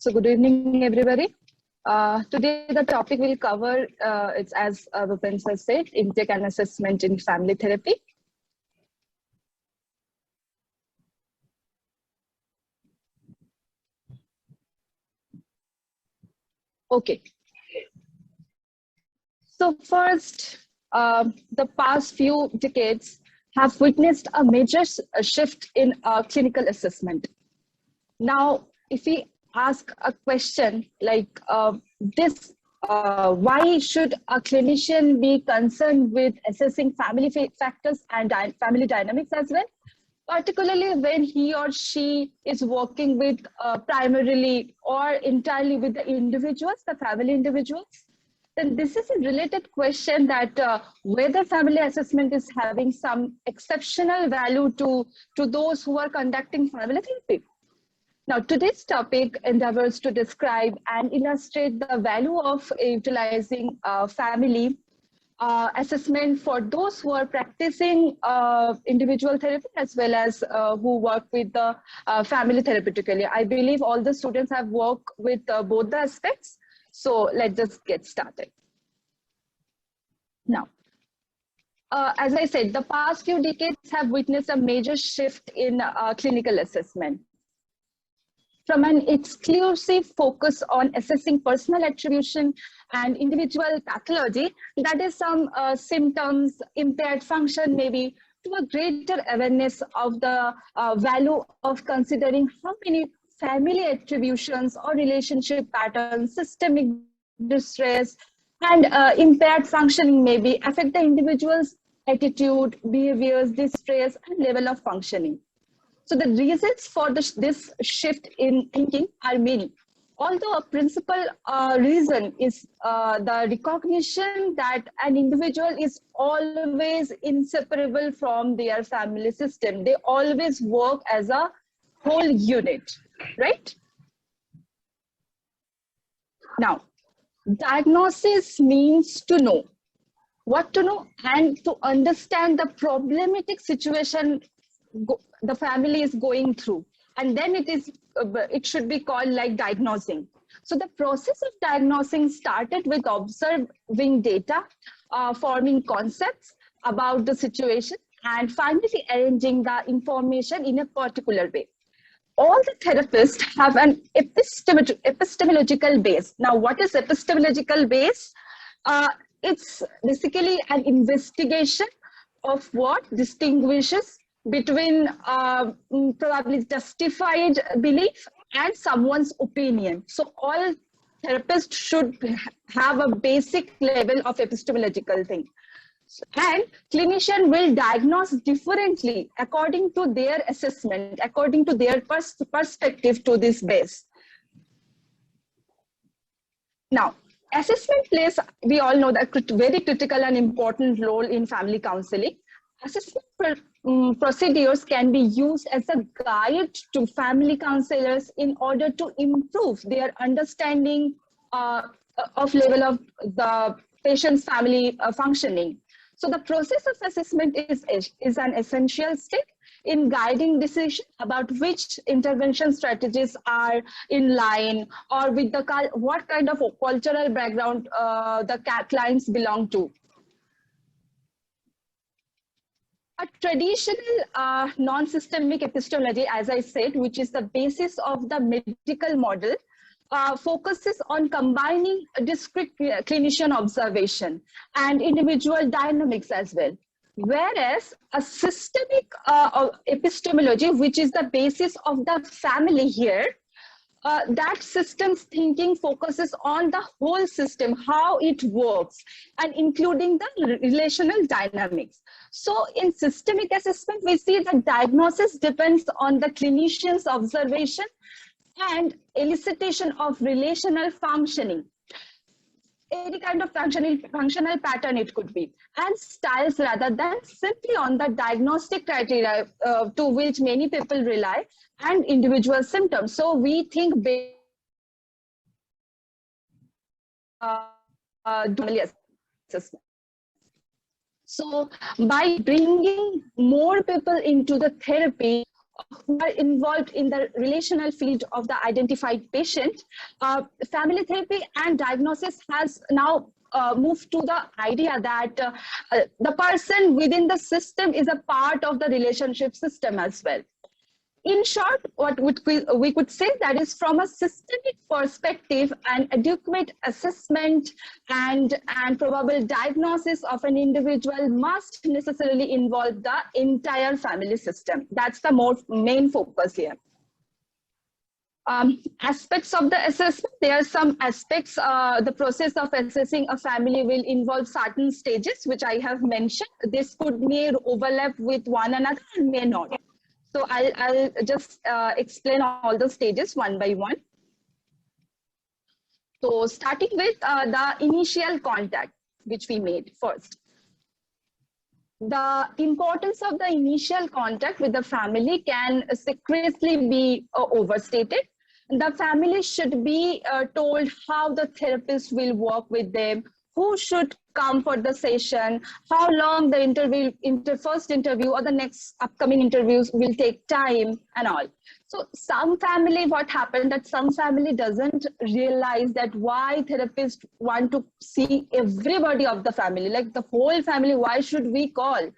So good evening, everybody. Today the topic will cover, it's as Bhupen said, intake and assessment in family therapy. Okay. So first, the past few decades have witnessed a major shift in clinical assessment. Now, if we ask a question like this, why should a clinician be concerned with assessing family factors and family dynamics as well? Particularly when he or she is working with primarily or entirely with the individuals, the family individuals, then this is a related question that whether family assessment is having some exceptional value to those who are conducting family therapy. Now, today's topic endeavors to describe and illustrate the value of utilizing family assessment for those who are practicing individual therapy as well as who work with the family therapeutically. I believe all the students have worked with both the aspects. So let's just get started. Now, as I said, the past few decades have witnessed a major shift in clinical assessment. From an exclusive focus on assessing personal attribution and individual pathology, that is some symptoms, impaired function maybe, to a greater awareness of the value of considering how many family attributions or relationship patterns, systemic distress, and impaired functioning maybe affect the individual's attitude, behaviors, distress, and level of functioning. So the reasons for this shift in thinking are many. Although a principal reason is the recognition that an individual is always inseparable from their family system. They always work as a whole unit, right? Now, diagnosis means to know. What to know and to understand the problematic situation the family is going through, and then it should be called like diagnosing. So the process of diagnosing started with observing data, forming concepts about the situation, and finally arranging the information in a particular way. All the therapists have an epistemological base. Now, what is epistemological base? It's basically an investigation of what distinguishes between probably justified belief and someone's opinion. So all therapists should have a basic level of epistemological thing. And clinician will diagnose differently according to their assessment, according to their perspective to this base. Now, assessment plays, we all know that, very critical and important role in family counseling. Assessment procedures can be used as a guide to family counselors in order to improve their understanding of level of the patient's family functioning. So the process of assessment is an essential step in guiding decisions about which intervention strategies are in line or with the what kind of cultural background the clients belong to. A traditional non-systemic epistemology, as I said, which is the basis of the medical model, focuses on combining discrete clinician observation and individual dynamics as well. Whereas a systemic epistemology, which is the basis of the family here, that systems thinking focuses on the whole system, how it works, and including the relational dynamics. So in systemic assessment, we see that diagnosis depends on the clinician's observation and elicitation of relational functioning. Any kind of functional pattern it could be, and styles rather than simply on the diagnostic criteria to which many people rely and individual symptoms. So we think assessment. So by bringing more people into the therapy who are involved in the relational field of the identified patient, family therapy and diagnosis has now moved to the idea that the person within the system is a part of the relationship system as well. In short, what we could say that is from a systemic perspective, an adequate assessment and probable diagnosis of an individual must necessarily involve the entire family system. That's the main focus here. Aspects of the assessment, there are some aspects. The process of assessing a family will involve certain stages, which I have mentioned. This could may overlap with one another and may not. So I'll just explain all the stages one by one. So starting with the initial contact, which we made first. The importance of the initial contact with the family can seriously be overstated. The family should be told how the therapist will work with them, who should come for the session, how long the first interview or the next upcoming interviews will take time and all. So some family, what happened that some family doesn't realize that why therapists want to see everybody of the family, like the whole family, why should we call?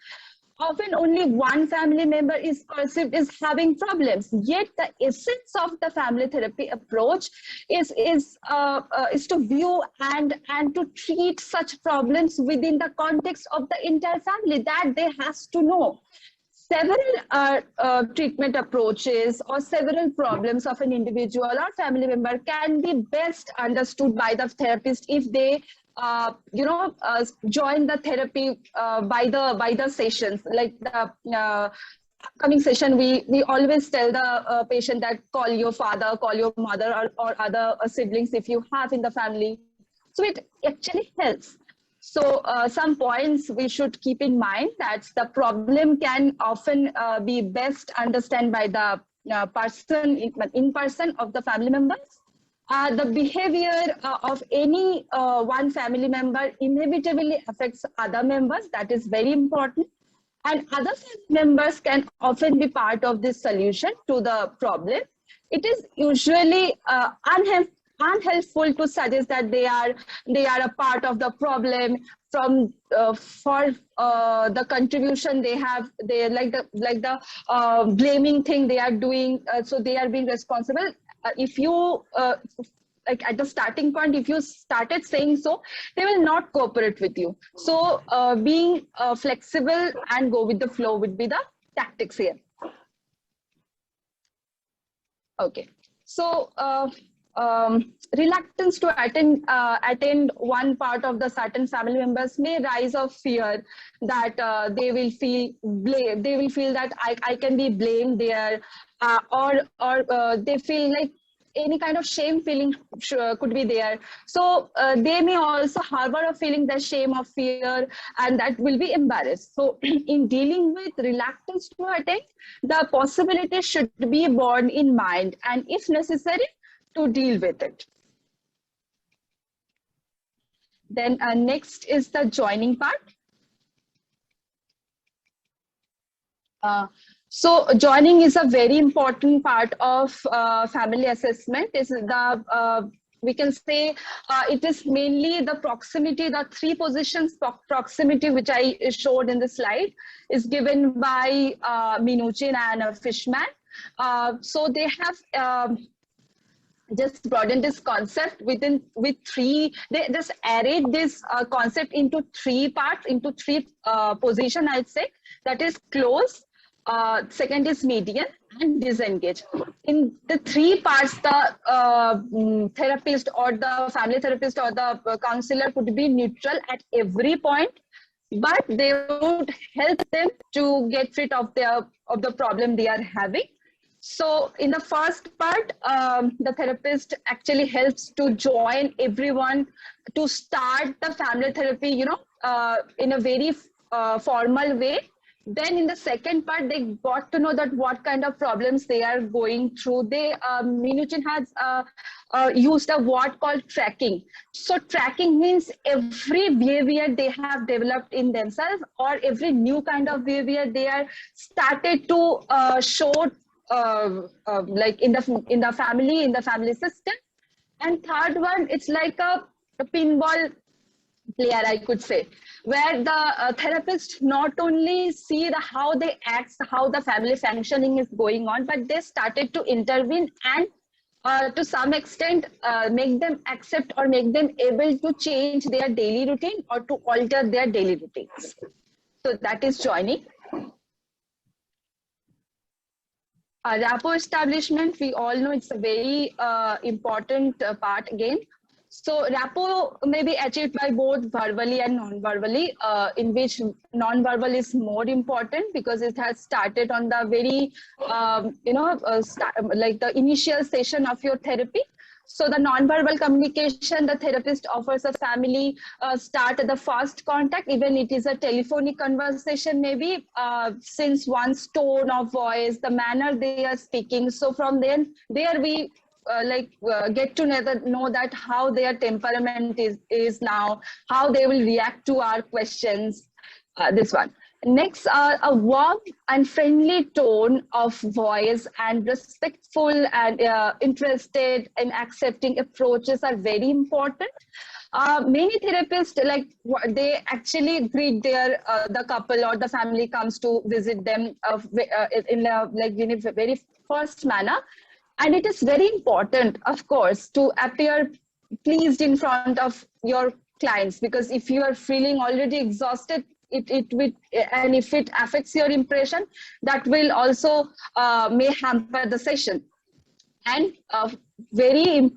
Often only one family member is perceived as having problems. Yet the essence of the family therapy approach is to view and to treat such problems within the context of the entire family, that they has to know. Several treatment approaches or several problems of an individual or family member can be best understood by the therapist if they join the therapy by the sessions. Like the upcoming session, we always tell the patient that call your father, call your mother, or other siblings if you have in the family. So it actually helps. So some points we should keep in mind that the problem can often be best understood by the person in person of the family members. The behavior of any one family member inevitably affects other members. That is very important. And other family members can often be part of this solution to the problem. It is usually unhelpful to suggest that they are a part of the problem from for the contribution they have. They like the blaming thing they are doing. So they are being responsible. If you like at the starting point, if you started saying so, they will not cooperate with you. So being flexible and go with the flow would be the tactics here. Okay, so reluctance to attend one part of the certain family members may rise of fear that they will feel blame. They will feel that I can be blamed there, or they feel like any kind of shame feeling could be there. So they may also harbor a feeling, the shame or fear, and that will be embarrassed. So in dealing with reluctance to attend, the possibility should be borne in mind, and if necessary, to deal with it. Then next is the joining part. So joining is a very important part of family assessment. Is the we can say it is mainly the proximity, the three positions proximity, which I showed in the slide, is given by Minuchin and Fishman. So they have just broadened this concept with three. They just arrayed this concept into three parts, into three position, I'd say. That is close, second is median, and disengage. In the three parts, the therapist or the family therapist or the counselor could be neutral at every point, but they would help them to get rid of the problem they are having. So in the first part, the therapist actually helps to join everyone to start the family therapy, in a very formal way. Then in the second part, they got to know that what kind of problems they are going through. Minuchin has used a word called tracking. So tracking means every behavior they have developed in themselves, or every new kind of behavior they are started to show like in the family system. And third one, it's like a pinball player, I could say, where the therapist not only see how they act, how the family functioning is going on, but they started to intervene and to some extent make them accept or make them able to change their daily routine or to alter their daily routines. So that is joining. Rapport establishment, we all know it's a very important part again. So rapport may be achieved by both verbally and non-verbally, in which non-verbal is more important because it has started on the very, like the initial session of your therapy. So the non-verbal communication, the therapist offers a family start at the first contact, even it is a telephonic conversation, maybe since one's tone of voice, the manner they are speaking. So from there we get to know that how their temperament is now, how they will react to our questions. This one. Next, a warm and friendly tone of voice and respectful and interested in accepting approaches are very important. Many therapists, they actually greet their the couple or the family comes to visit them in a very first manner. And it is very important, of course, to appear pleased in front of your clients, because if you are feeling already exhausted, it will, and if it affects your impression, that will also may hamper the session. And very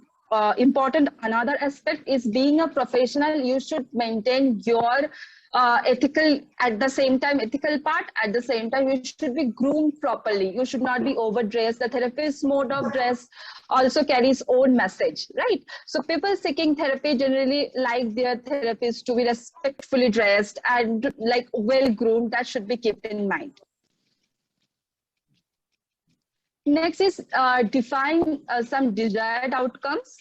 important, another aspect is being a professional, you should maintain your ethical, at the same time ethical part, at the same time you should be groomed properly, you should not be overdressed. The therapist's mode of dress also carries own message, right? So people seeking therapy generally like their therapist to be respectfully dressed and like well groomed. That should be kept in mind. Next is define some desired outcomes.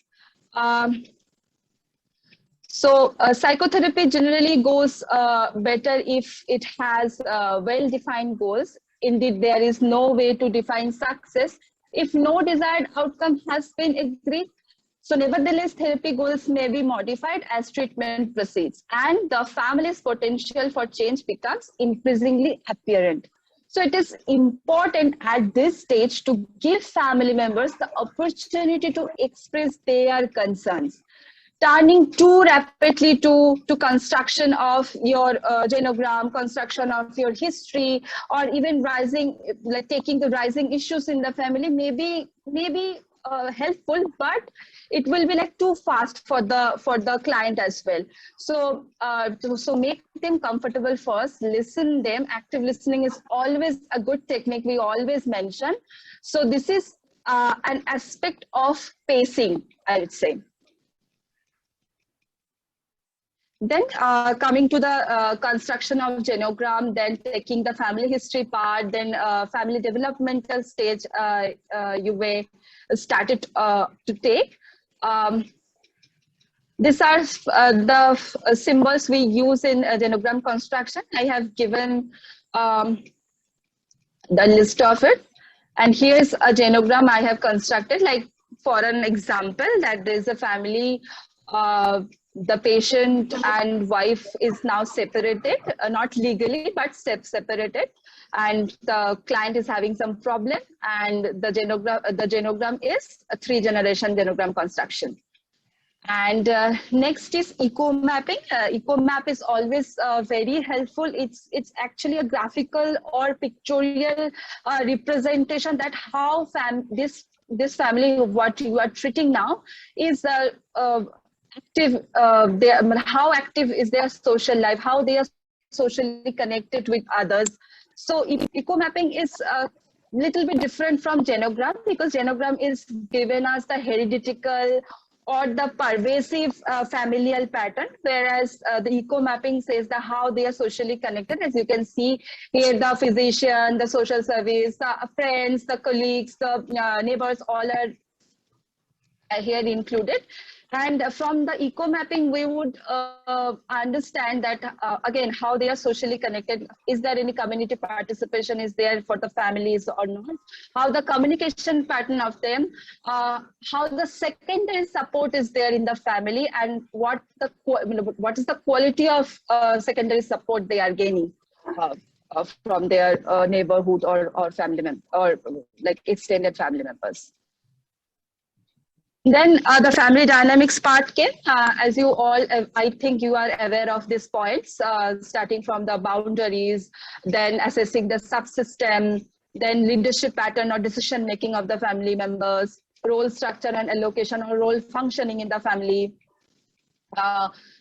So psychotherapy generally goes better if it has well-defined goals. Indeed, there is no way to define success if no desired outcome has been agreed. So nevertheless, therapy goals may be modified as treatment proceeds, and the family's potential for change becomes increasingly apparent. So it is important at this stage to give family members the opportunity to express their concerns. Turning too rapidly to construction of your genogram, construction of your history, or even taking the rising issues in the family may be helpful, but it will be like too fast for the client as well. So so make them comfortable first, listen them. Active listening is always a good technique we always mention. So this is an aspect of pacing, I would say. Then coming to the construction of genogram, then taking the family history part, then family developmental stage you may started to take. These are the symbols we use in genogram construction. I have given the list of it. And here's a genogram I have constructed, like for an example, that there's a family, the patient and wife is now separated, not legally, but separated. And the client is having some problem, and the genogram is a 3-generation genogram construction. And next is eco mapping. Eco map is always very helpful. It's actually a graphical or pictorial representation that how this family, what you are treating now, is active. How active is their social life? How they are socially connected with others? So eco mapping is a little bit different from genogram, because genogram is given as the hereditary or the pervasive familial pattern, whereas the eco mapping says how they are socially connected. As you can see here, the physician, the social service, the friends, the colleagues, the neighbors, all are here included. And from the eco mapping, we would understand that again, how they are socially connected. Is there any community participation is there for the families or not? How the communication pattern of them, how the secondary support is there in the family, and what is the quality of secondary support they are gaining from their neighborhood or family member, or like extended family members. Then the family dynamics part came, as you all, I think you are aware of these points, starting from the boundaries, then assessing the subsystem, then leadership pattern or decision making of the family members, role structure and allocation or role functioning in the family,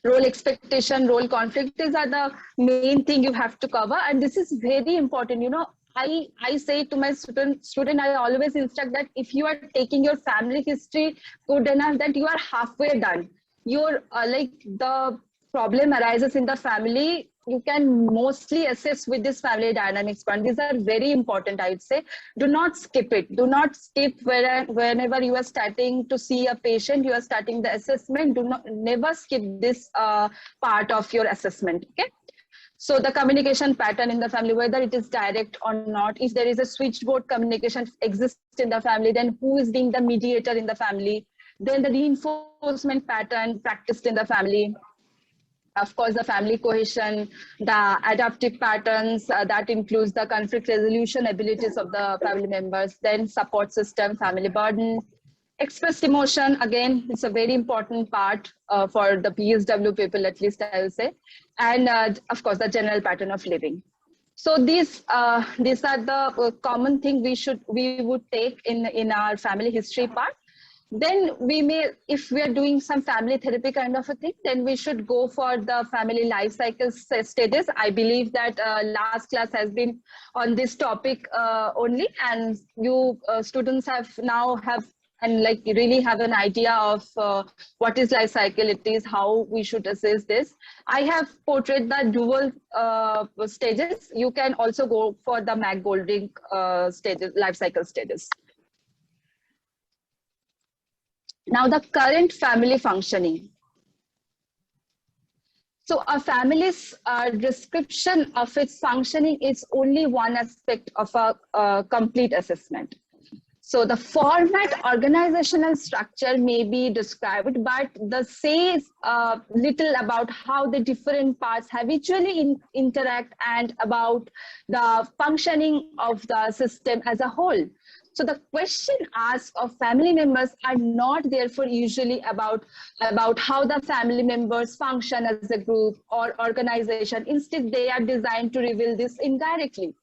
role expectation, role conflict. These are the main thing you have to cover, and this is very important. You know, I say to my student, I always instruct that if you are taking your family history good enough, that you are halfway done. Your like the problem arises in the family, you can mostly assess with this family dynamics point. These are very important, I would say. Do not skip it. Do not skip whenever you are starting to see a patient, you are starting the assessment. Never skip this part of your assessment. Okay. So the communication pattern in the family, whether it is direct or not, if there is a switchboard communication exists in the family, then who is being the mediator in the family? Then the reinforcement pattern practiced in the family. Of course, the family cohesion, the adaptive patterns, that includes the conflict resolution abilities of the family members, then support system, family burden. Expressed emotion, again, it's a very important part for the PSW people, at least I will say. And of course, the general pattern of living. So these are the common thing we would take in our family history part. Then we may, if we are doing some family therapy kind of a thing, then we should go for the family life cycle stages. I believe that last class has been on this topic only, and you students have and like you really have an idea of what is life cycle it is, how we should assess this. I have portrayed the dual stages. You can also go for the Mac Golding stages, life cycle stages. Now the current family functioning. So a family's description of its functioning is only one aspect of a complete assessment. So the format, organizational structure may be described, but the says little about how the different parts habitually interact and about the functioning of the system as a whole. So the question asked of family members are not therefore usually about how the family members function as a group or organization. Instead, they are designed to reveal this indirectly.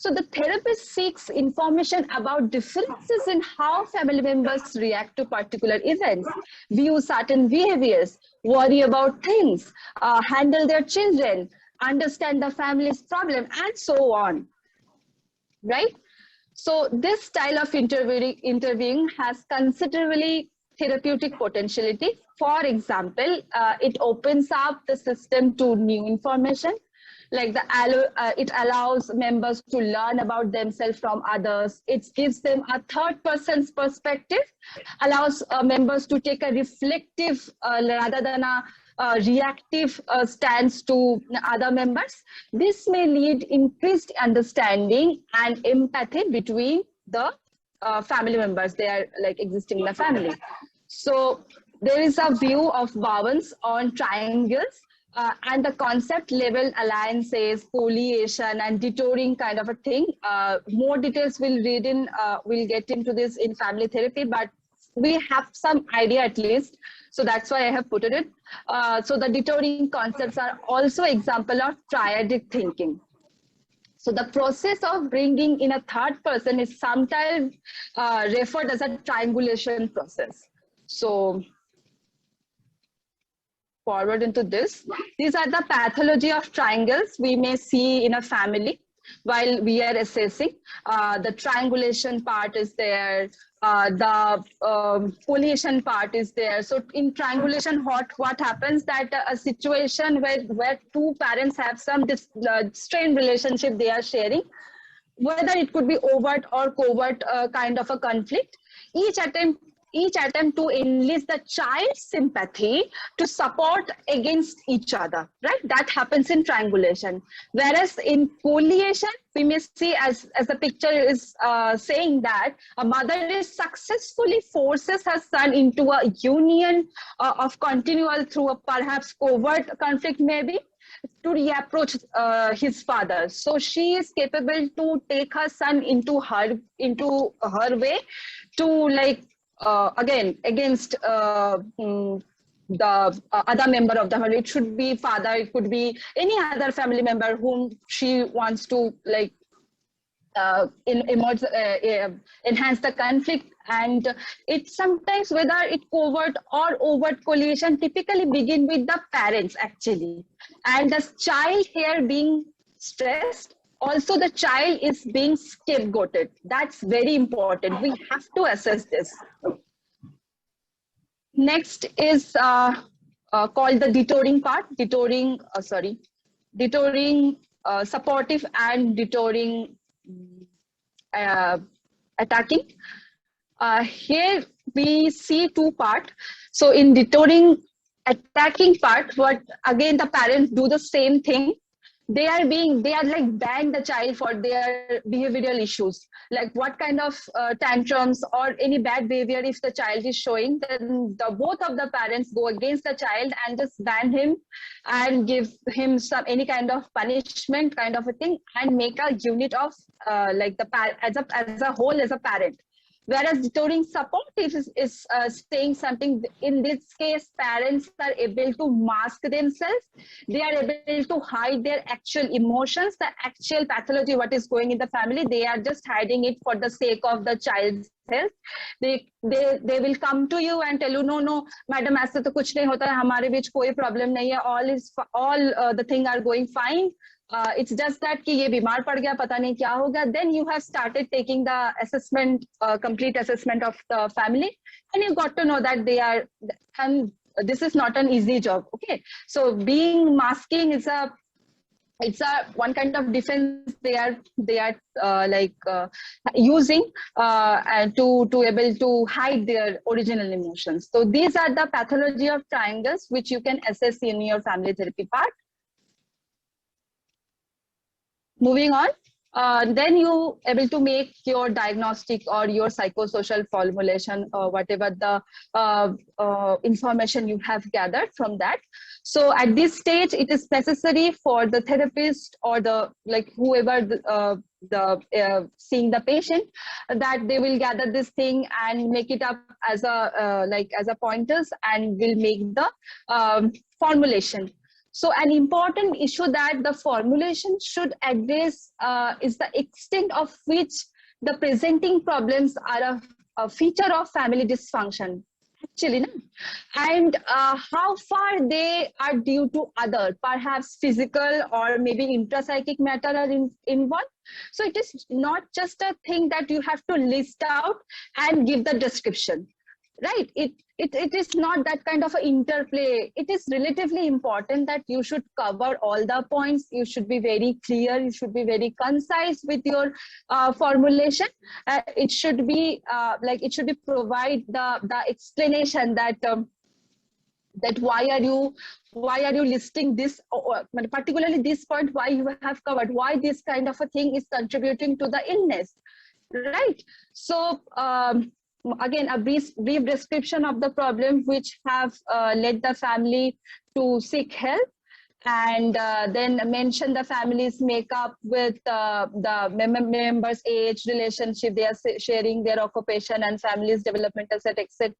So the therapist seeks information about differences in how family members react to particular events, view certain behaviors, worry about things, handle their children, understand the family's problem, and so on, right? So this style of interviewing has considerably therapeutic potentiality. For example, it opens up the system to new information, like it allows members to learn about themselves from others. It gives them a third person's perspective, allows members to take a reflective rather than a reactive stance to other members. This may lead increased understanding and empathy between the family members. They are like existing in the family. So there is a view of Bowen's on triangles. And the concept level alliances, foliation, and detouring kind of a thing. More details we'll get into this in family therapy, but we have some idea at least. So that's why I have put it. So the detouring concepts are also example of triadic thinking. So the process of bringing in a third person is sometimes referred as a triangulation process. So forward into this. These are the pathology of triangles we may see in a family while we are assessing. The triangulation part is there, the foliation part is there. So in triangulation, what happens that a situation where two parents have some strained relationship they are sharing, whether it could be overt or covert kind of a conflict, each attempt each attempt to enlist the child's sympathy to support against each other, right? That happens in triangulation. Whereas in foliation, we may see, as the picture is saying, that a mother is successfully forces her son into a union of continual through a perhaps covert conflict, maybe, to reapproach his father. So she is capable to take her son into her way to, like, again, against the other member of the family. It should be father, it could be any other family member whom she wants to, like, enhance the conflict. And it sometimes, whether it covert or overt coalition, typically begin with the parents actually, and the child here being stressed. Also, the child is being scapegoated. That's very important. We have to assess this. Next is called the deterring part. Deterring, supportive and deterring attacking. Here we see two parts. So in deterring attacking part, what again the parents do the same thing. They are like ban the child for their behavioral issues, like what kind of tantrums or any bad behavior if the child is showing, then both of the parents go against the child and just ban him and give him any kind of punishment kind of a thing, and make a unit of like as a whole as a parent. Whereas deterring support is saying something. In this case, parents are able to mask themselves. They are able to hide their actual emotions, the actual pathology, what is going in the family. They are just hiding it for the sake of the child's health. They will come to you and tell you, no, madam, ऐसे तो कुछ नहीं होता है, हमारे बीच कोई problem नहीं है, all the things are going fine. It's just that कि ये बीमार पड़ गया, पता नहीं क्या हो गया. Then you have started taking the assessment, complete assessment of the family, and you got to know that they are, and this is not an easy job. Okay, so being masking is it's a one kind of defense they are using and to able to hide their original emotions. So these are the pathology of triangles which you can assess in your family therapy part. Moving on, then you able to make your diagnostic or your psychosocial formulation or whatever the information you have gathered from that. So at this stage, it is necessary for the therapist or the whoever seeing the patient, that they will gather this thing and make it up as a as a pointers, and will make the formulation. So an important issue that the formulation should address is the extent of which the presenting problems are a feature of family dysfunction, actually, and how far they are due to other, perhaps physical or maybe intrapsychic matter are involved. So it is not just a thing that you have to list out and give the description. Right, it is not that kind of an interplay. It is relatively important that you should cover all the points. You should be very clear. You should be very concise with your formulation. It should be provide the explanation that that why are you listing this, particularly this point, why you have covered, why this kind of a thing is contributing to the illness, right? So again, a brief description of the problem which have led the family to seek help, and then mention the family's makeup with the members' age, relationship, they are sharing, their occupation and family's developmental set, etc.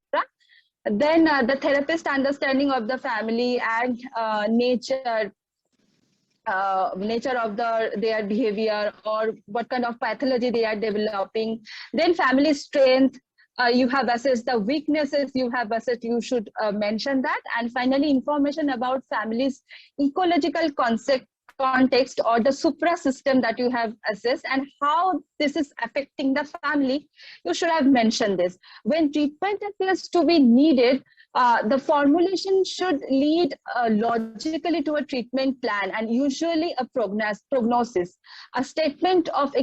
Then the therapist understanding of the family and nature of their behavior, or what kind of pathology they are developing. Then family strength, you have assessed the weaknesses, you have assessed, you should mention that. And finally, information about family's ecological context or the supra system that you have assessed and how this is affecting the family, you should have mentioned this. When treatment appears to be needed, The formulation should lead logically to a treatment plan and usually a prognosis, a statement of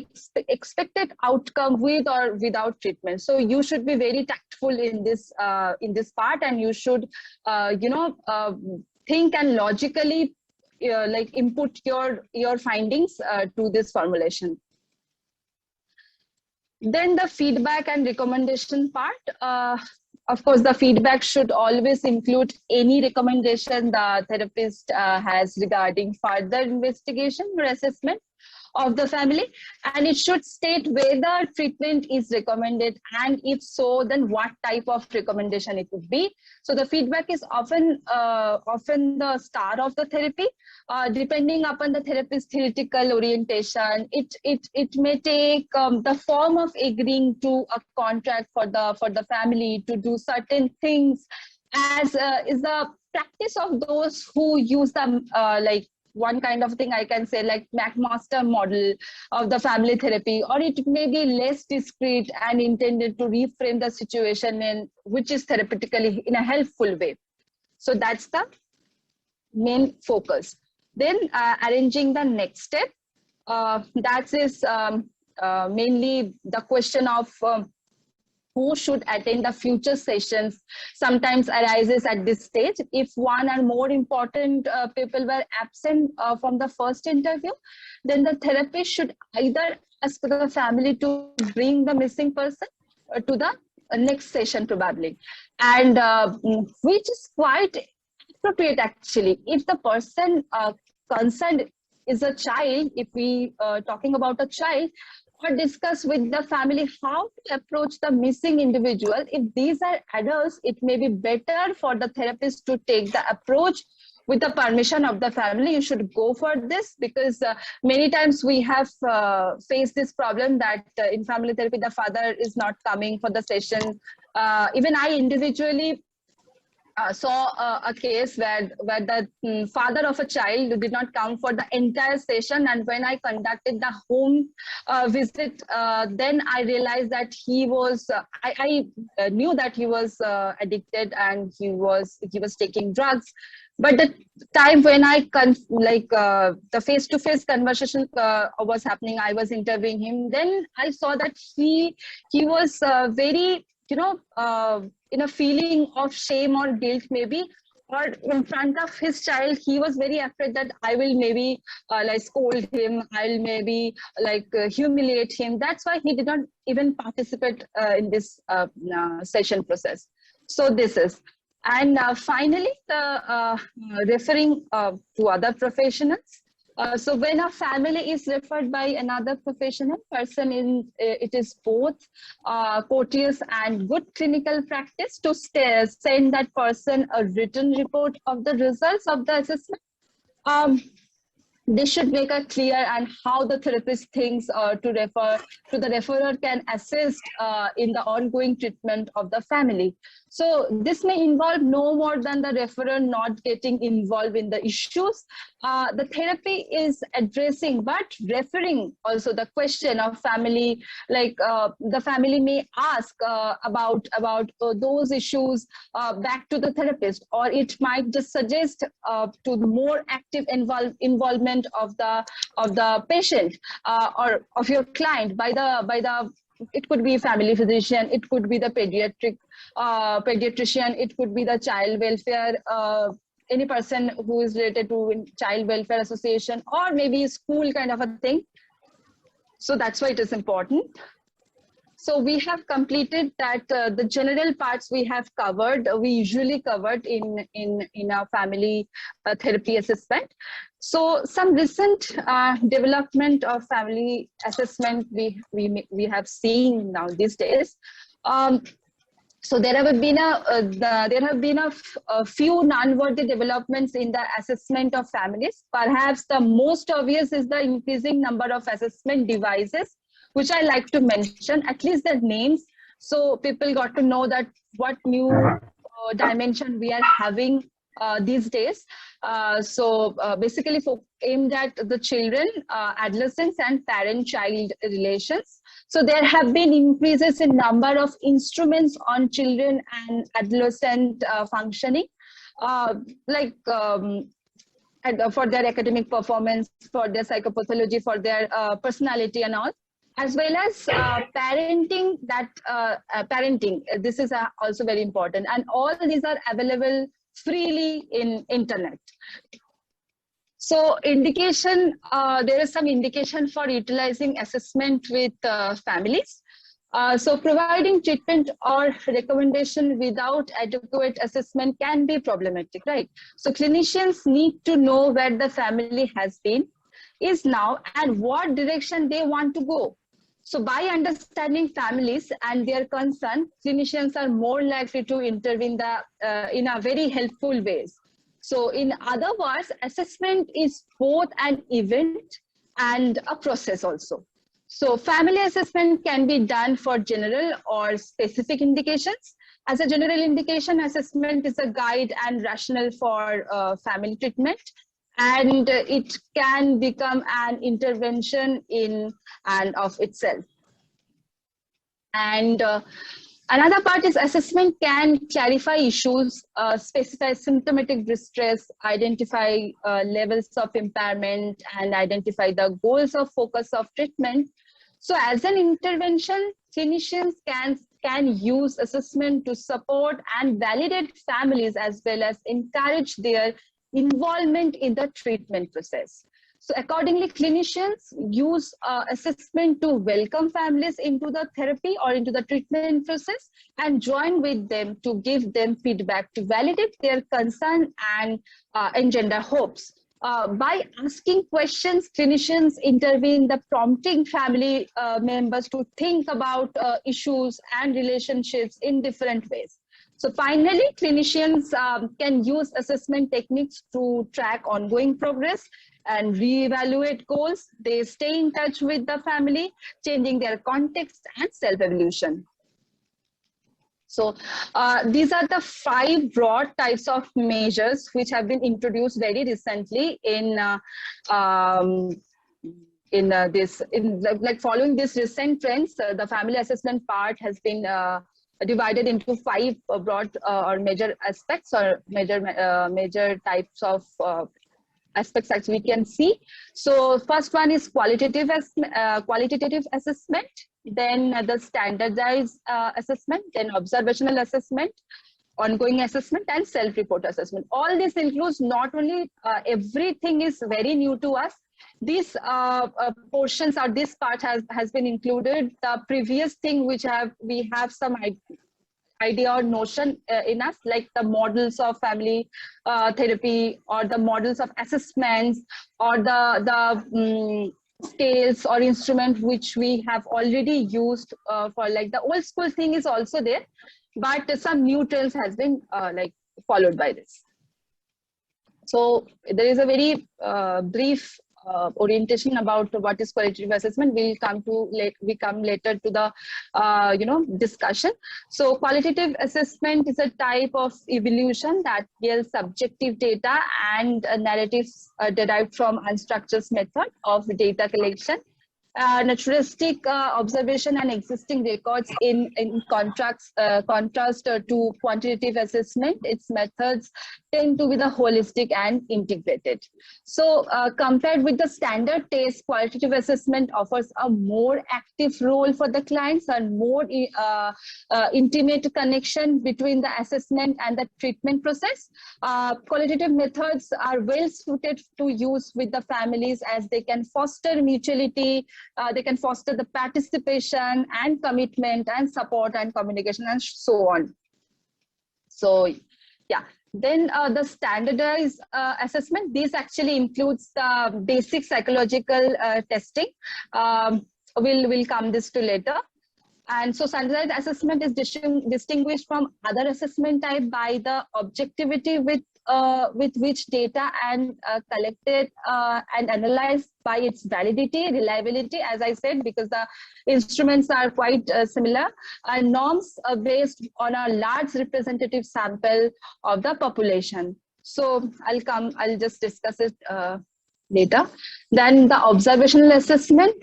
expected outcome with or without treatment. So you should be very tactful in this part, and you should, think and logically like input your findings to this formulation. Then the feedback and recommendation part. Of course, the feedback should always include any recommendation the therapist has regarding further investigation or assessment of the family, and it should state whether treatment is recommended, and if so, then what type of recommendation it would be. So the feedback is often the start of the therapy. Depending upon the therapist's theoretical orientation, it may take the form of agreeing to a contract for the family to do certain things, as is the practice of those who use them, like one kind of thing I can say, like McMaster model of the family therapy, or it may be less discreet and intended to reframe the situation in which is therapeutically in a helpful way. So that's the main focus. Then arranging the next step, that is mainly the question of who should attend the future sessions sometimes arises at this stage. If one or more important people were absent from the first interview, then the therapist should either ask the family to bring the missing person to the next session probably, and which is quite appropriate actually. If the person concerned is a child, if we talking about a child, or discuss with the family how to approach the missing individual. If these are adults, it may be better for the therapist to take the approach with the permission of the family. You should go for this, because many times we have faced this problem that in family therapy, the father is not coming for the session. Even I individually saw a case where the father of a child did not come for the entire session, and when I conducted the home visit, then I realized that he was I knew that he was addicted, and he was taking drugs. But the time when I the face-to-face conversation was happening, I was interviewing him, then I saw that he was very, in a feeling of shame or guilt maybe, or in front of his child, he was very afraid that I will maybe like scold him, I'll maybe like humiliate him. That's why he did not even participate in this session process. So this is. And finally, the referring to other professionals. So when a family is referred by another professional person, it is both courteous and good clinical practice to send that person a written report of the results of the assessment. They should make it clear and how the therapist thinks to refer to the referrer can assist in the ongoing treatment of the family. So this may involve no more than the referrer not getting involved in the issues the therapy is addressing, but referring also the question of family, like the family may ask about those issues back to the therapist, or it might just suggest to the more active involvement of the patient or of your client by the it could be family physician, it could be the pediatrician, it could be the child welfare, any person who is related to child welfare association, or maybe school kind of a thing. So that's why it is important. So we have completed that. The general parts we have covered, we usually covered in our family therapy assessment. So some recent development of family assessment we have seen now these days. So there have been a few non-worthy developments in the assessment of families. Perhaps the most obvious is the increasing number of assessment devices, which I like to mention, at least the names, so people got to know that what new dimension we are having these days. So basically aimed at the children, adolescents, and parent-child relations. So there have been increases in number of instruments on children and adolescent functioning, like for their academic performance, for their psychopathology, for their personality and all, as well as parenting. Parenting, this is also very important, and all these are available freely in internet. So indication, there is some indication for utilizing assessment with families. So providing treatment or recommendation without adequate assessment can be problematic, right? So clinicians need to know where the family has been, is now, and what direction they want to go. So by understanding families and their concern, clinicians are more likely to intervene in a very helpful ways. So in other words, assessment is both an event and a process also. So family assessment can be done for general or specific indications. As a general indication, assessment is a guide and rationale for family treatment, and it can become an intervention in and of itself. And another part is assessment can clarify issues, specify symptomatic distress, identify levels of impairment, and identify the goals of focus of treatment. So as an intervention, clinicians can use assessment to support and validate families, as well as encourage their involvement in the treatment process. So accordingly, clinicians use assessment to welcome families into the therapy or into the treatment process, and join with them to give them feedback to validate their concern and engender hopes. By asking questions, clinicians intervene the prompting family members to think about issues and relationships in different ways. So finally, clinicians can use assessment techniques to track ongoing progress and reevaluate goals. They stay in touch with the family, changing their context and self-evolution. So these are the 5 broad types of measures which have been introduced very recently in following this recent trends. The family assessment part has been divided into 5 broad or major aspects, or major types of aspects as we can see. So first one is qualitative assessment, then the standardized assessment, then observational assessment, ongoing assessment, and self-report assessment. All this includes not only everything is very new to us. These portions or this part has been included. The previous thing which we have some idea or notion in us, like the models of family therapy, or the models of assessments, or the scales or instrument which we have already used for, like the old school thing is also there, but some new trends has been followed by this. So there is a very brief orientation about what is qualitative assessment. We come later to the discussion. So qualitative assessment is a type of evaluation that yields subjective data and narratives derived from unstructured method of data collection, naturalistic observation and existing records in contrast to quantitative assessment. Its methods tend to be the holistic and integrated. So compared with the standard test, qualitative assessment offers a more active role for the clients and more intimate connection between the assessment and the treatment process. Qualitative methods are well suited to use with the families, as they can foster mutuality, they can foster the participation and commitment and support and communication and so on. So yeah, then the standardized assessment, this actually includes the basic psychological testing. We'll come this to later. And so standardized assessment is distinguished from other assessment type by the objectivity with which data and collected and analyzed, by its validity, reliability, as I said, because the instruments are quite similar, and norms are based on a large representative sample of the population. So I'll just discuss it later. Then the observational assessment.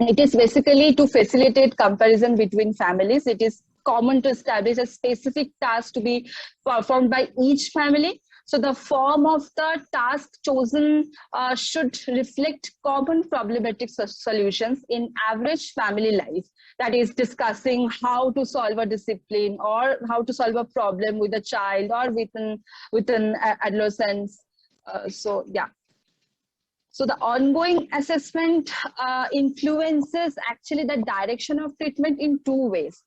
It is basically to facilitate comparison between families. It is common to establish a specific task to be performed by each family. So the form of the task chosen should reflect common problematic solutions in average family life. That is discussing how to solve a discipline or how to solve a problem with a child or with an adolescent. So yeah. So the ongoing assessment influences actually the direction of treatment in two ways.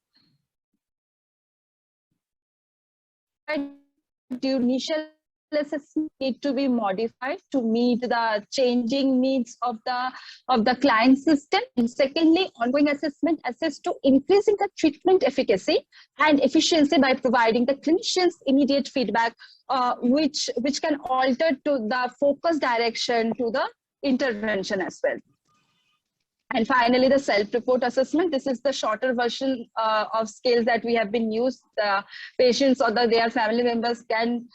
The initial assessment need to be modified to meet the changing needs of the client system. And secondly, ongoing assessment assess to increasing the treatment efficacy and efficiency by providing the clinicians immediate feedback, which can alter to the focus direction to the intervention as well. And finally, the self-report assessment. This is the shorter version of scales that we have been used. The patients or their family members can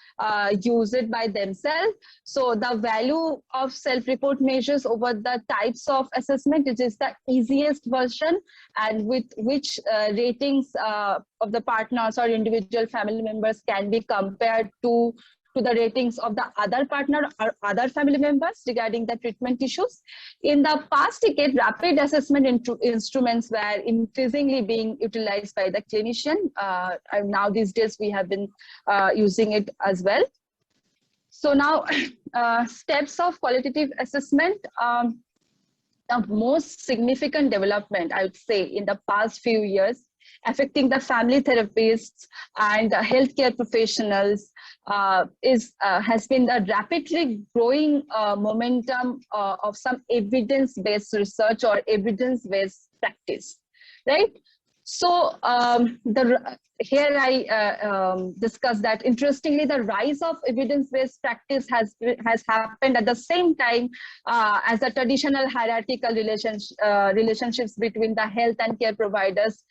use it by themselves. So the value of self-report measures over the types of assessment, it is the easiest version, and with which ratings of the partners or individual family members can be compared to the ratings of the other partner or other family members regarding the treatment issues. In the past decade, rapid assessment instruments were increasingly being utilized by the clinician. And now these days we have been using it as well. So now steps of qualitative assessment. The most significant development, I would say, in the past few years affecting the family therapists and healthcare professionals has been the rapidly growing momentum of some evidence-based research or evidence-based practice, right? So here I discuss that interestingly, the rise of evidence-based practice has happened at the same time as the traditional hierarchical relationships between the health and care providers.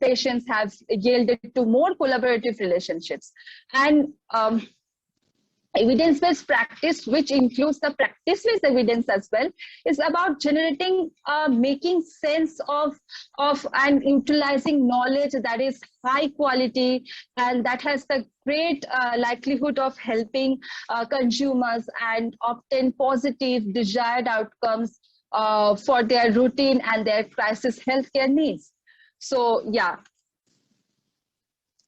Patients have yielded to more collaborative relationships. And evidence-based practice, which includes the practice-based evidence as well, is about generating, making sense of and utilizing knowledge that is high quality and that has the great likelihood of helping consumers and obtain positive desired outcomes for their routine and their crisis healthcare needs. So yeah.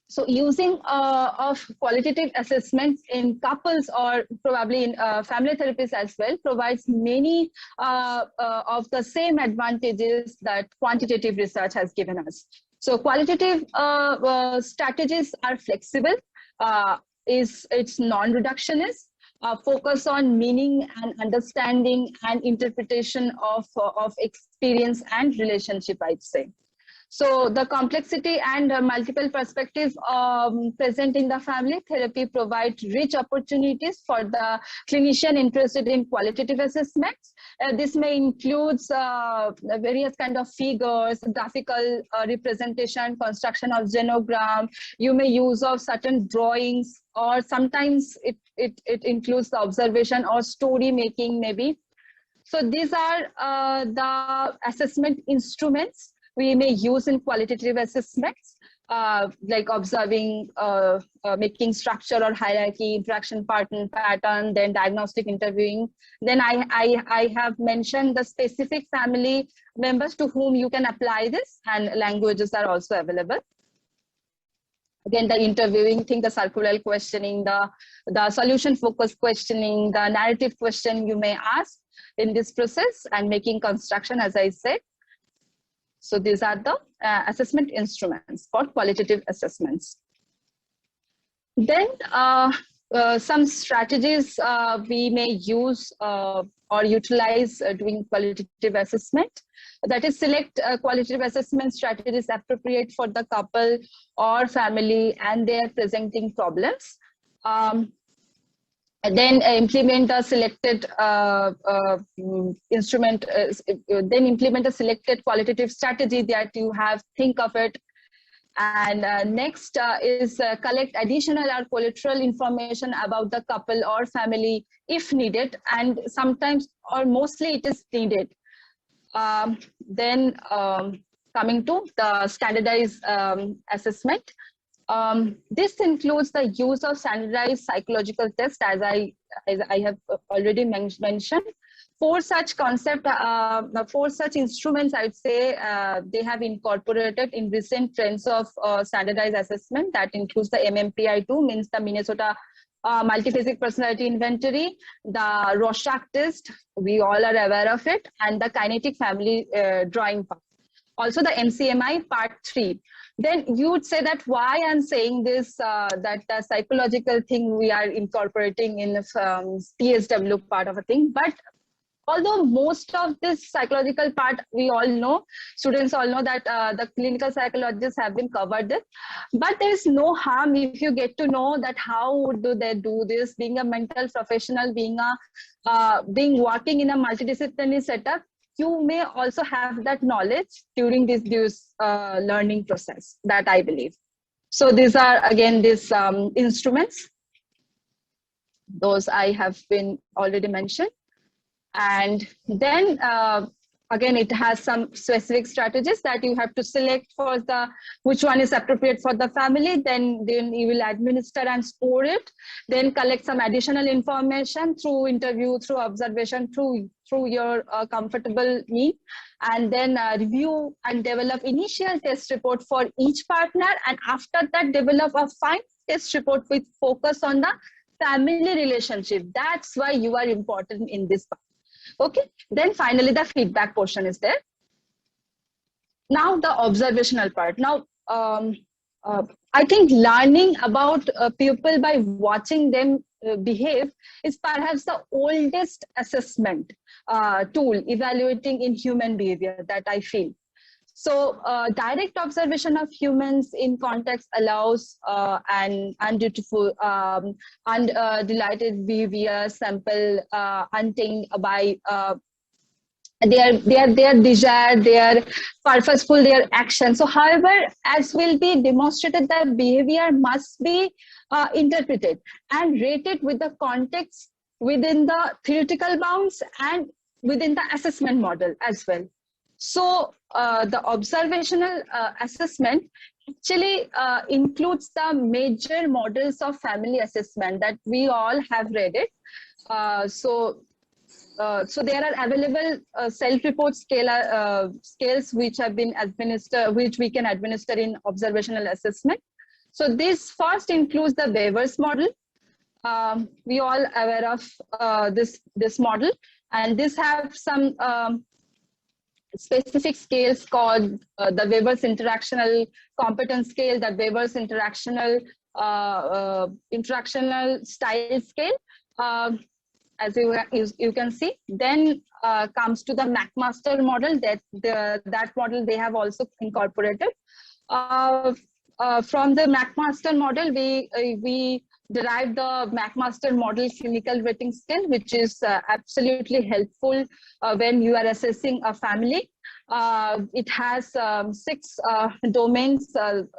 So using of qualitative assessments in couples or probably in family therapies as well provides many of the same advantages that quantitative research has given us. So qualitative strategies are flexible, it's non-reductionist, focus on meaning and understanding and interpretation of experience and relationship, I'd say. So the complexity and multiple perspectives present in the family therapy provide rich opportunities for the clinician interested in qualitative assessments. This may include various kind of figures, graphical representation, construction of genogram. You may use of certain drawings, or sometimes it includes the observation or story making maybe. So these are the assessment instruments we may use in qualitative assessments, like observing, making structure or hierarchy, interaction pattern, then diagnostic interviewing. Then I have mentioned the specific family members to whom you can apply this, and languages are also available. Again, the interviewing thing, the circular questioning, the solution focused questioning, the narrative question you may ask in this process, and making construction, as I said. So these are the assessment instruments for qualitative assessments. Then some strategies we may use or utilize doing qualitative assessment. That is, select qualitative assessment strategies appropriate for the couple or family and their presenting problems. And then implement a selected instrument, then implement a selected qualitative strategy that you have, think of it. And next is collect additional or collateral information about the couple or family if needed, and sometimes or mostly it is needed. Then coming to the standardized assessment. This includes the use of standardized psychological tests, as I have already mentioned. Four such instruments, I would say, they have incorporated in recent trends of standardized assessment. That includes the MMPI-2, means the Minnesota Multiphasic Personality Inventory, the Rorschach test, we all are aware of it, and the Kinetic Family Drawing part. Also the MCMI part 3. Then you would say that why I'm saying this, that the psychological thing we are incorporating in the PSW part of a thing. But although most of this psychological part, we all know, students all know that the clinical psychologists have been covered it, but there is no harm if you get to know that how do they do this, being a mental professional, being working in a multidisciplinary setup. You may also have that knowledge during this learning process, that I believe. So these are again these instruments. Those I have been already mentioned. And then again, it has some specific strategies that you have to select for which one is appropriate for the family. Then you will administer and score it. Then collect some additional information through interview, through observation, through your comfortable mean. And then review and develop initial test report for each partner. And after that, develop a final test report with focus on the family relationship. That's why you are important in this part. Okay, then finally the feedback portion is there. Now the observational part. Now, I think learning about people by watching them behave is perhaps the oldest assessment tool evaluating in human behavior that I feel. So direct observation of humans in context allows an undutiful, undelighted behavior sample hunting by their desire, their purposeful, their action. So however, as will be demonstrated, that behavior must be interpreted and rated with the context within the theoretical bounds and within the assessment model as well. So the observational assessment actually includes the major models of family assessment that we all have read it. So there are available self-report scales which have been administered, which we can administer in observational assessment. So this first includes the Bever's model. We all aware of this model, and this have some specific scales called the Weber's Interactional Competence Scale, the Weber's Interactional Style Scale, as you can see. Then comes to the McMaster model. That model they have also incorporated. From the McMaster model, we derived the McMaster model clinical rating scale, which is absolutely helpful when you are assessing a family. It has 6 domains,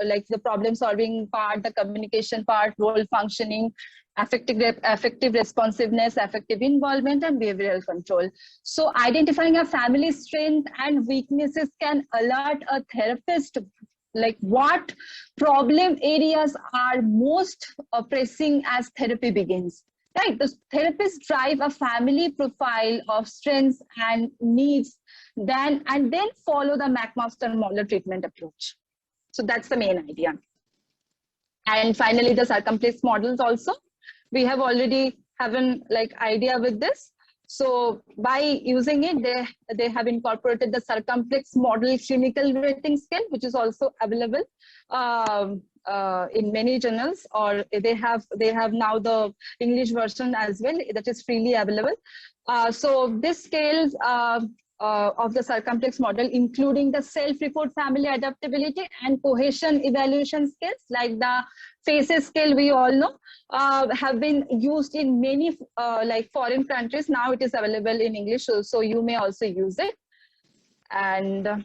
like the problem solving part, the communication part, role functioning, affective responsiveness, affective involvement, and behavioral control. So identifying a family's strengths and weaknesses can alert a therapist like what problem areas are most pressing as therapy begins. Right, the therapists drive a family profile of strengths and needs, and then follow the McMaster model treatment approach. So that's the main idea. And finally, the circumplex models also. We have already have an idea with this. So by using it, they have incorporated the circumplex model clinical rating scale, which is also available in many journals, or they have now the English version as well that is freely available. So this scales of the circumplex model, including the self-report family adaptability and cohesion evaluation scales, like the FACES scale we all know, have been used in many foreign countries. Now it is available in English, so you may also use it. And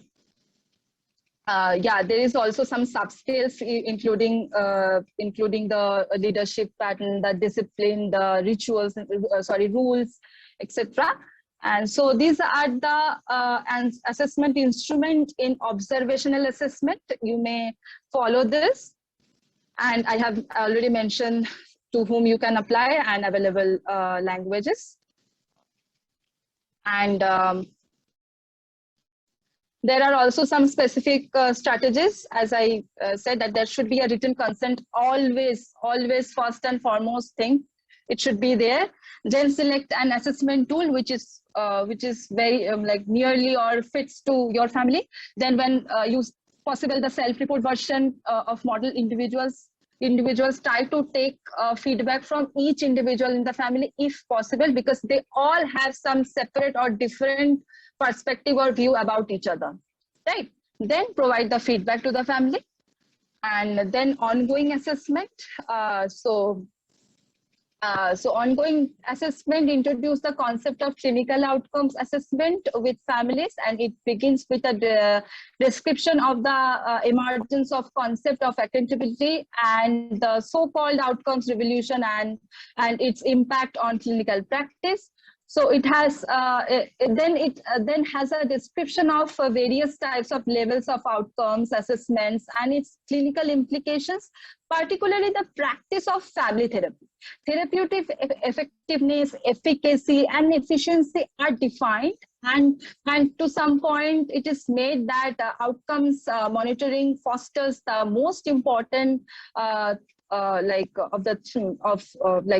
yeah, there is also some subscales, including the leadership pattern, the discipline, the rituals, rules, etc. And so these are the assessment instrument in observational assessment. You may follow this. And I have already mentioned to whom you can apply and available languages. And there are also some specific strategies, as I said, that there should be a written consent always first and foremost thing. It should be there. Then select an assessment tool which is very like nearly or fits to your family. Then when use possible the self-report version of model individuals try to take feedback from each individual in the family if possible, because they all have some separate or different perspective or view about each other, right? Then provide the feedback to the family. And then ongoing assessment. So ongoing assessment introduce the concept of clinical outcomes assessment with families, and it begins with a description of the emergence of concept of accountability and the so-called outcomes revolution and its impact on clinical practice. So it has then has a description of various types of levels of outcomes assessments and its clinical implications, particularly the practice of family therapy. Therapeutic effectiveness, efficacy, and efficiency are defined, and to some point it is made that outcomes monitoring fosters the most important like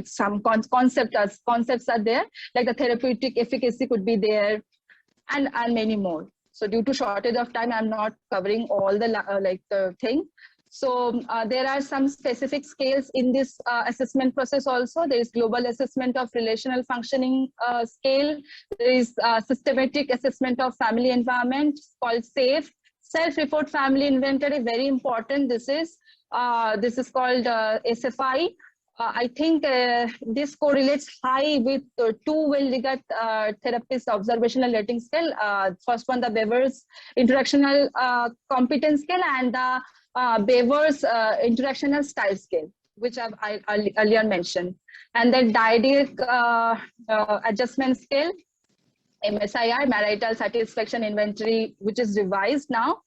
some concepts are there, like the therapeutic efficacy could be there, and many more. So due to shortage of time, I'm not covering all the the thing. So there are some specific scales in this assessment process also. There is global assessment of relational functioning scale. There is systematic assessment of family environment called SAFE. Self-report family inventory, very important. This is called SFI. I think this correlates high with two well-regarded therapist observational rating scale. First one, the Bever's interactional competence scale, and the Bever's interactional style scale, which I earlier mentioned. And then Dyadic adjustment scale, MSIR, marital satisfaction inventory, which is revised now.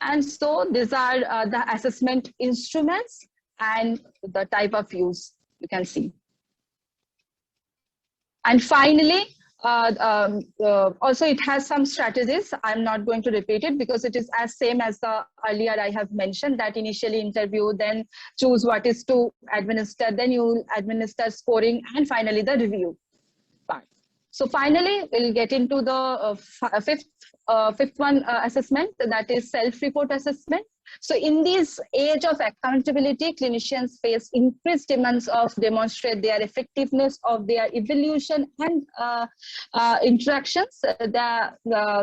And so these are the assessment instruments and the type of use you can see. And finally, also it has some strategies. I'm not going to repeat it because it is as same as the earlier I have mentioned, that initially interview, then choose what is to administer, then you administer scoring, and finally the review part. So finally, we'll get into the fifth one assessment, that is self-report assessment. So in this age of accountability, clinicians face increased demands of demonstrate their effectiveness of their evaluation and interactions.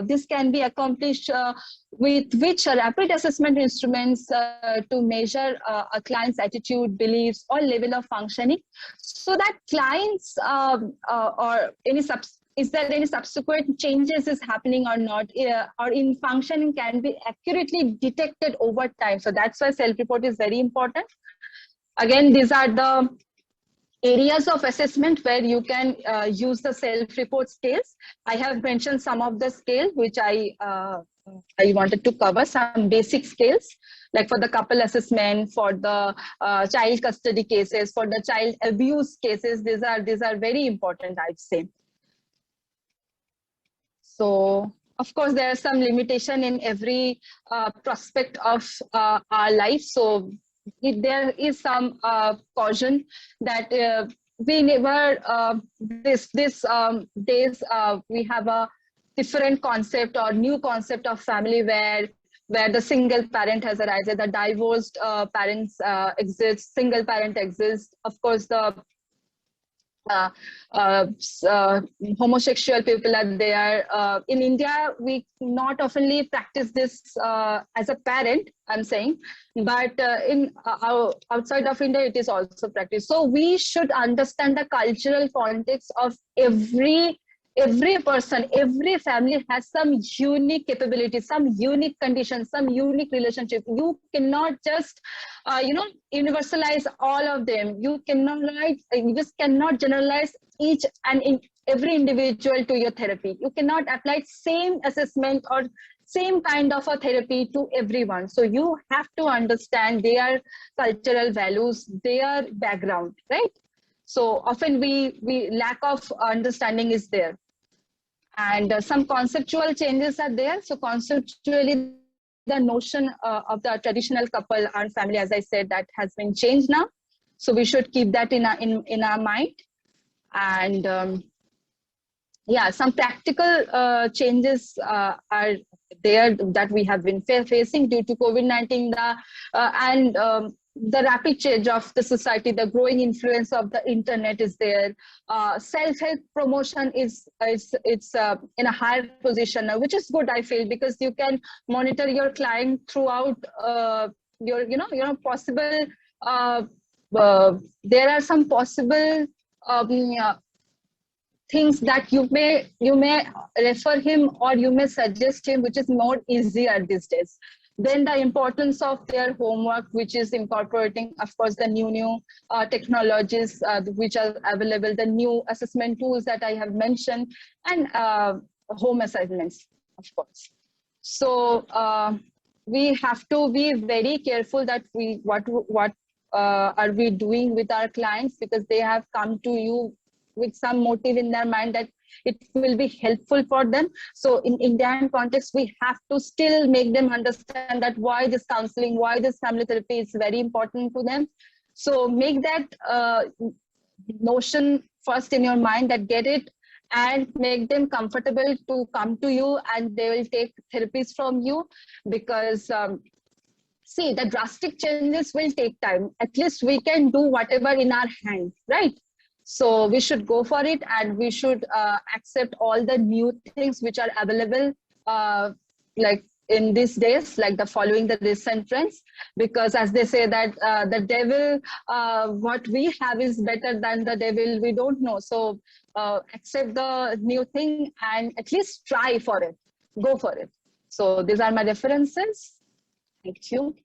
This can be accomplished with which rapid assessment instruments to measure a client's attitude, beliefs, or level of functioning, so that clients or is there any subsequent changes is happening or not, or in functioning can be accurately detected over time. So that's why self-report is very important. Again, these are the areas of assessment where you can use the self-report scales. I have mentioned some of the scales which I wanted to cover, some basic scales, like for the couple assessment, for the child custody cases, for the child abuse cases. These are very important, I'd say. So, of course, there are some limitation in every prospect of our life. So, there is some caution that we never, days, we have a different concept or new concept of family where the single parent has arisen, the divorced parents exist, single parent exists. Of course, the homosexual people are there. In India, we not oftenly practice this as a parent, I'm saying, but in outside of India, it is also practiced. So we should understand the cultural context of every every person, every family has some unique capability, some unique conditions, some unique relationship. You cannot just, universalize all of them. You just cannot generalize each and every individual to your therapy. You cannot apply same assessment or same kind of a therapy to everyone. So you have to understand their cultural values, their background, right? So often we lack of understanding is there, and some conceptual changes are there. So conceptually, the notion of the traditional couple and family, as I said, that has been changed now. So we should keep that in our mind. And yeah, some practical changes are there that we have been facing due to COVID-19, and the rapid change of the society, the growing influence of the internet is there. Self-help promotion is it's in a higher position now, which is good, I feel, because you can monitor your client throughout your possible. Uh, there are some possible things that you may refer him or you may suggest him, which is more easier these days. Then the importance of their homework, which is incorporating, of course, the new technologies which are available, the new assessment tools that I have mentioned, and home assignments, of course. So we have to be very careful that what are we doing with our clients, because they have come to you with some motive in their mind that it will be helpful for them. So in Indian context, we have to still make them understand that why this counseling, why this family therapy is very important to them. So make that notion first in your mind, that get it, and make them comfortable to come to you, and they will take therapies from you. Because see, the drastic changes will take time. At least we can do whatever in our hand, right? So we should go for it, and we should accept all the new things which are available, like in these days, like the following the recent trends. Because as they say that the devil, what we have is better than the devil we don't know. So accept the new thing and at least try for it, go for it. So these are my references. Thank you.